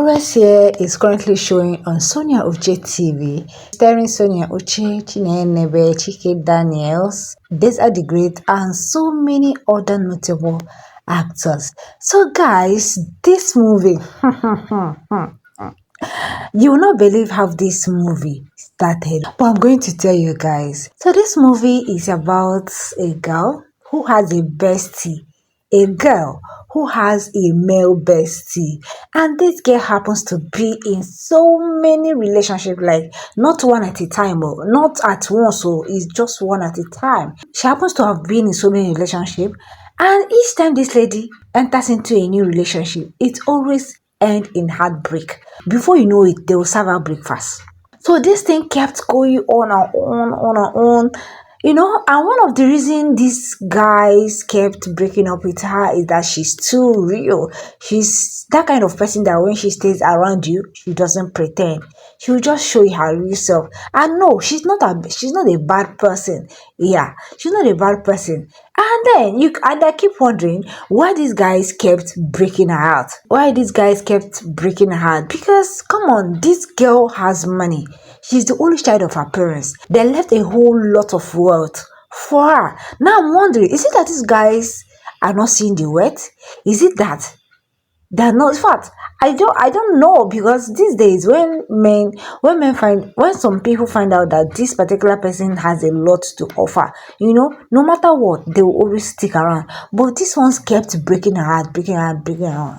Progress here is currently showing on Sonia Uche TV, starring Sonia Uche, Chinenebe, Chike Daniels, These Are the Great, and so many other notable actors. So guys, this movie, you will not believe how this movie started, but I'm going to tell you guys. So this movie is about a girl who has a bestie, a girl who has a male bestie, and this girl happens to be in so many relationships, like not one at a time, or not at once, so it's just one at a time. She happens to have been in so many relationships, and each time this lady enters into a new relationship, it always end in heartbreak. Before you know it, they will serve her breakfast. So this thing kept going on and on, and one of the reasons these guys kept breaking up with her is that she's too real. She's that kind of person that when she stays around you, she doesn't pretend. She will just show you her real self. And no, she's not a bad person. Yeah, she's not a bad person. And I keep wondering why these guys kept breaking her heart. Why these guys kept breaking her heart? Because come on, this girl has money. She's the only child of her parents. They left a whole lot of wealth for her. Now I'm wondering, is it that these guys are not seeing the wealth? Is it that they're not? In fact, I don't know, because these days when some people find out that this particular person has a lot to offer, no matter what, they will always stick around. But this one's kept breaking her heart, breaking her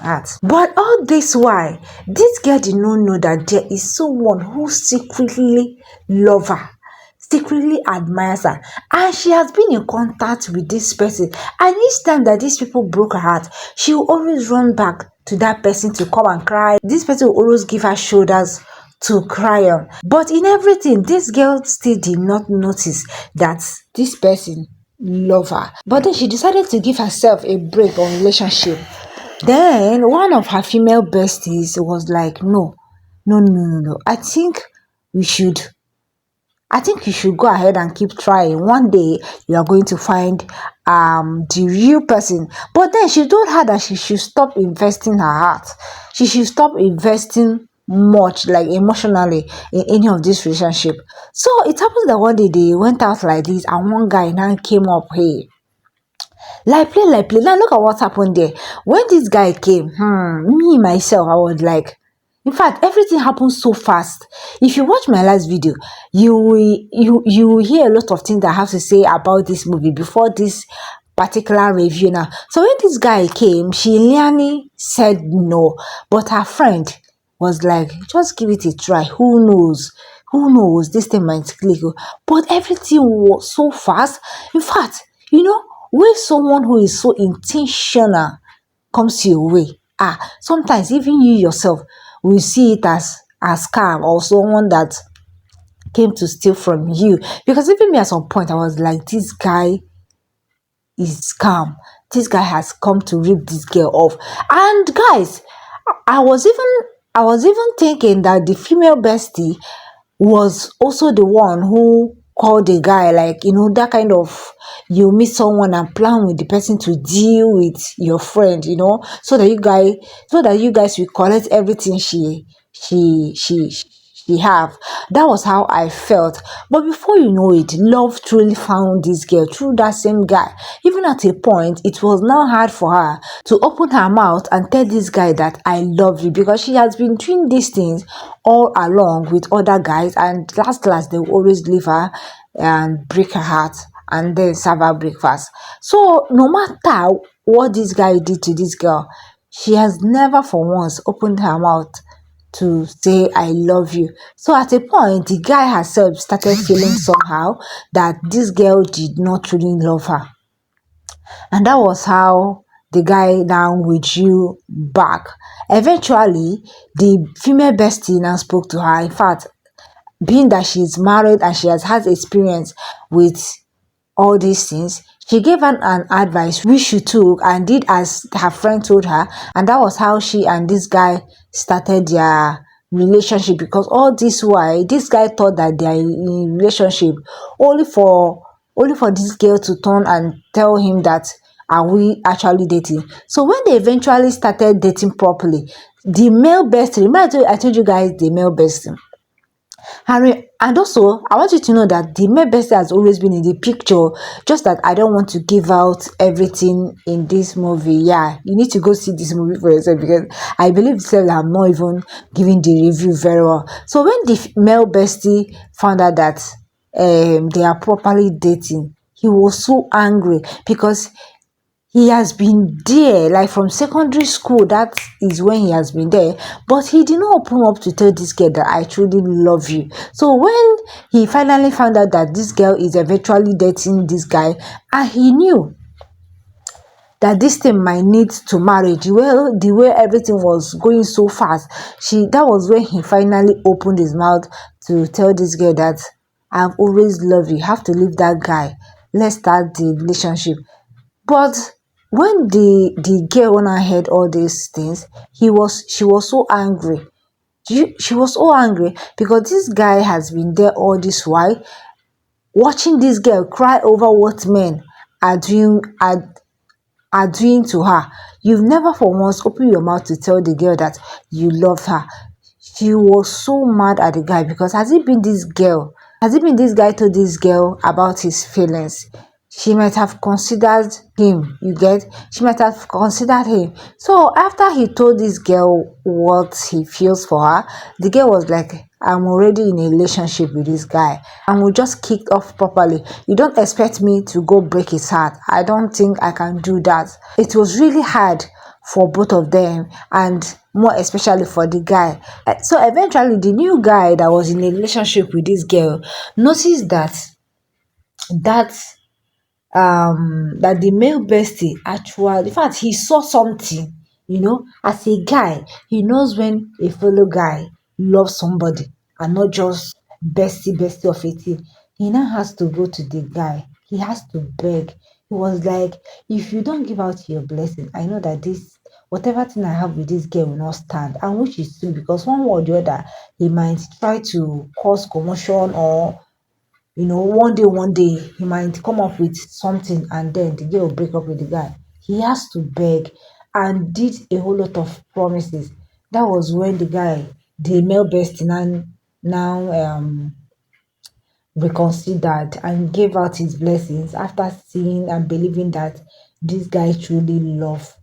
heart. But all this why this girl did not know that there is someone who secretly loves her, secretly admires her, and she has been in contact with this person, and each time that these people broke her heart, she will always run back to that person to come and cry. This person will always give her shoulders to cry on. But in everything, this girl still did not notice that this person loved her. But then she decided to give herself a break on relationship. Then one of her female besties was like, no. I think you should go ahead and keep trying. One day you are going to find the real person. But then she told her that she should stop investing her heart. She should stop investing much, like emotionally, in any of this relationship. So it happens that one day they went out like this, and one guy now came up, hey, like play. Now look at what happened there. When this guy came, me myself, I was like, in fact, everything happened so fast. If you watch my last video, you will hear a lot of things that I have to say about this movie before this particular review now. So when this guy came, she nearly said no, but her friend was like, just give it a try. Who knows? This thing might click. But everything was so fast. In fact, when someone who is so intentional comes your way, sometimes even you yourself will see it as scam, or someone that came to steal from you. Because even me at some point, I was like, this guy is scam. This guy has come to rip this girl off. And guys, I was even thinking that the female bestie was also the one who called the guy, like, that kind of, you meet someone and plan with the person to deal with your friend, so that you guys will collect everything she have. That was how I felt. But before you know it, love truly found this girl through that same guy. Even at a point, it was now hard for her to open her mouth and tell this guy that I love you, because she has been doing these things all along with other guys, and last they will always leave her and break her heart and then serve her breakfast. So no matter what this guy did to this girl, she has never for once opened her mouth to say I love you. So at a point, the guy herself started feeling somehow that this girl did not really love her. And that was how the guy now withdrew back. Eventually, the female bestie now spoke to her. In fact, being that she's married and she has had experience with all these things, she gave her an advice which she took and did as her friend told her, and that was how she and this guy started their relationship. Because all this while, this guy thought that they are in relationship only for this girl to turn and tell him that, are we actually dating? So when they eventually started dating properly, The male bestie, remember I told you guys the male bestie. And also, I want you to know that the male bestie has always been in the picture. Just that I don't want to give out everything in this movie. Yeah, you need to go see this movie for yourself because I believe itself I'm not even giving the review very well. So when the male bestie found out that they are properly dating, he was so angry because he has been there like from secondary school. That is when he has been there, but he did not open up to tell this girl that I truly love you. So when he finally found out that this girl is eventually dating this guy, and he knew that this thing might need to marriage, well, the way everything was going so fast, that was when he finally opened his mouth to tell this girl that I've always loved you, you have to leave that guy, let's start the relationship. But when the girl wanna heard all these things, she was so angry. She was so angry because this guy has been there all this while, watching this girl cry over what men are doing are doing to her. You've never for once opened your mouth to tell the girl that you love her. She was so mad at the guy because has it been this guy told this girl about his feelings, she might have considered him. You get? She might have considered him. So after he told this girl what he feels for her, the girl was like, I'm already in a relationship with this guy and we just kicked off properly. You don't expect me to go break his heart. I don't think I can do that. It was really hard for both of them, and more especially for the guy. So eventually the new guy that was in a relationship with this girl noticed that that the male bestie actually, in fact, he saw something, as a guy, he knows when a fellow guy loves somebody and not just bestie of a thing. He now has to go to the guy, he has to beg. He was like, if you don't give out your blessing, I know that this whatever thing I have with this girl will not stand, and which is true because one way or the other he might try to cause commotion, or one day he might come up with something and then the girl will break up with the guy. He has to beg and did a whole lot of promises. That was when the male bestie now reconsidered and gave out his blessings after seeing and believing that this guy truly loved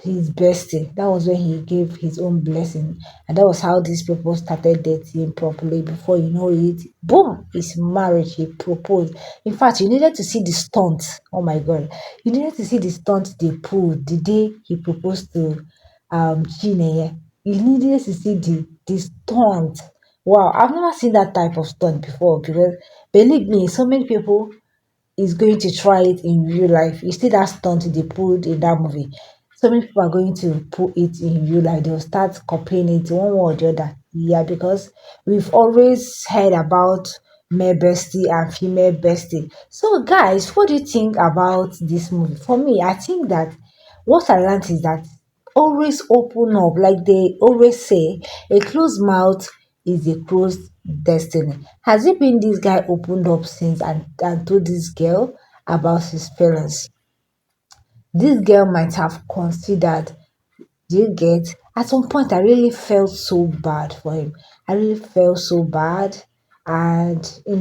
his bestie. That was when he gave his own blessing, and that was how these people started dating properly. Before you know it, boom, it's marriage. He proposed. In fact, you needed to see the stunt. Oh my god, you needed to see the stunt they pulled the day he proposed to Chineye. You needed to see the stunt. Wow, I've never seen that type of stunt before, because believe me, so many people is going to try it in real life. You see that stunt they pulled in that movie. So many people are going to put it in real life. They'll start copying it one way or the other. Yeah, because we've always heard about male bestie and female bestie. So, guys, what do you think about this movie? For me, I think that what I learned is that always open up, like they always say, a closed mouth is a closed destiny. Has it been this guy opened up since and told this girl about his feelings? This girl might have considered, do you get? At some point, I really felt so bad for him. I really felt so bad. And, in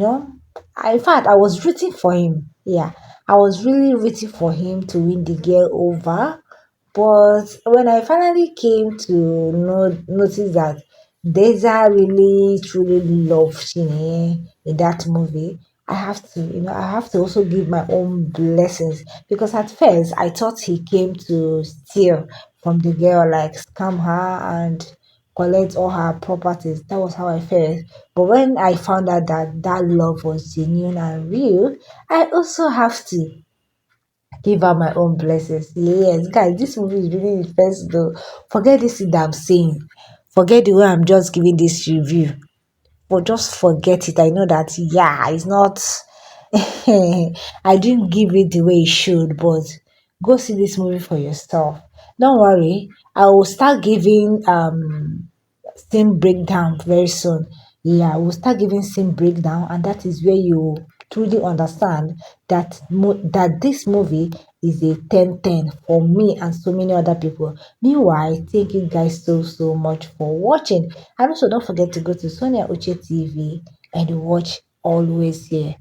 fact, I was rooting for him. Yeah, I was really rooting for him to win the girl over. But when I finally came to notice that Deza really truly loved Shine in that movie, I have to also give my own blessings, because at first I thought he came to steal from the girl, like scam her and collect all her properties. That was how I felt. But when I found out that that love was genuine and real, I also have to give her my own blessings. Yes, guys, this movie is really intense though. Forget this thing that I'm saying. Forget the way I'm just giving this review. But just forget it. I know that, yeah, it's not. I didn't give it the way it should, but go see this movie for yourself. Don't worry, I will start giving scene breakdown very soon. Yeah, we'll start giving scene breakdown, and that is where you truly understand that that this movie is a 10/10 for me and so many other people. Meanwhile, thank you guys so much for watching. And also don't forget to go to Sonia Uche TV and watch Always Here.